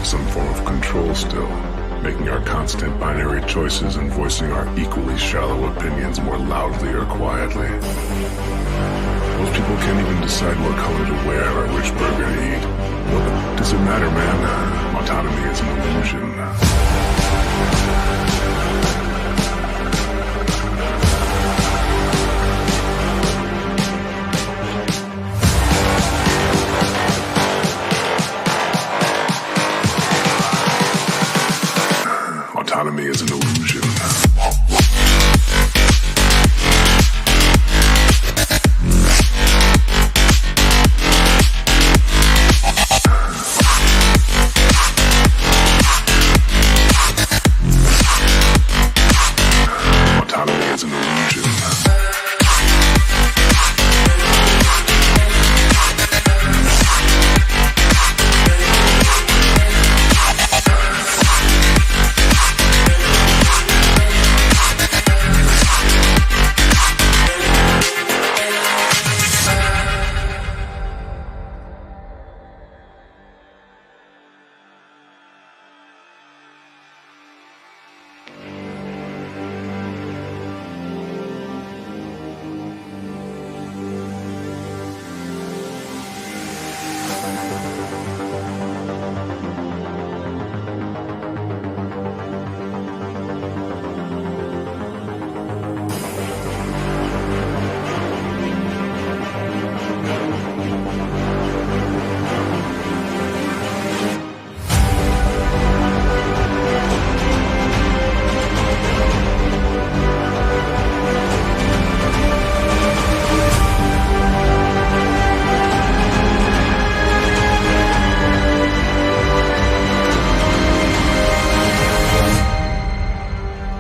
some form of control still, making our constant binary choices and voicing our equally shallow opinions more loudly or quietly. Most people can't even decide what color to wear or which burger to eat. What does it matter, man? Autonomy is an illusion. Autonomy is an illusion. Autonomy is an illusion.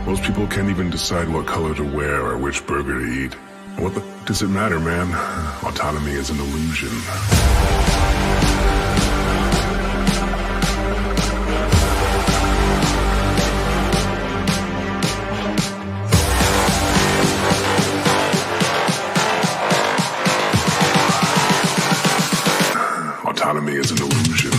Most people can't even decide what color to wear or which burger to eat. What the does it matter, man? Autonomy is an illusion. Autonomy is an illusion.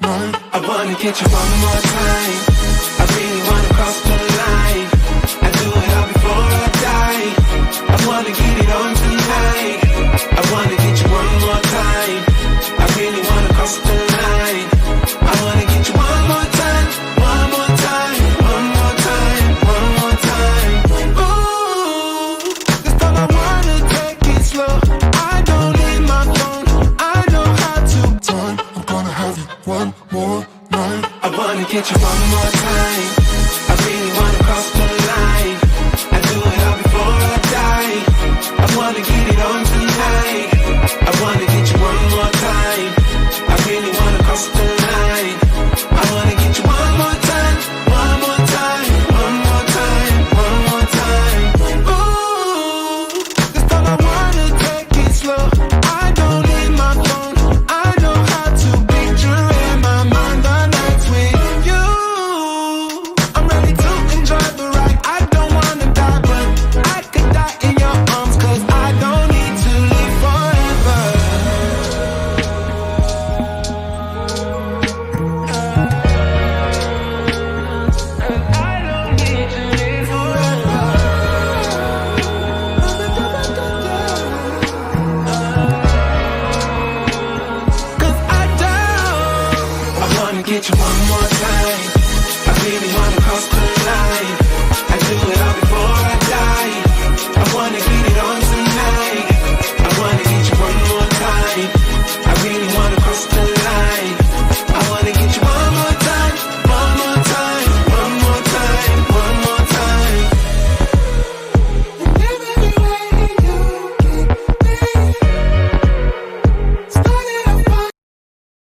night. I wanna get you one more time. I really wanna cross the line. I do it all before I die. I wanna get it on tonight. I wanna get you one more time. I really wanna cross the line. I wanna get you one more time, one more time, one more time, one more time. Ooh, this time I wanna take it slow. I don't need my phone, I know how to. Time, I'm gonna have you one more night. I wanna get you one more time. I really wanna cross the line. I do it all before I die. I wanna get it on tonight. I wanna get you one more time. I really wanna cross the line. I wanna get you one more time, one more time, one more time, one more time. Ooh, this time I wanna take it slow. I don't need my phone, I know how to picture in my mind the nights with you. I'm ready to enjoy the ride. I don't wanna die, but I could die in your arms, 'cause I don't need to live forever. Get you one more time. I really wanna cross the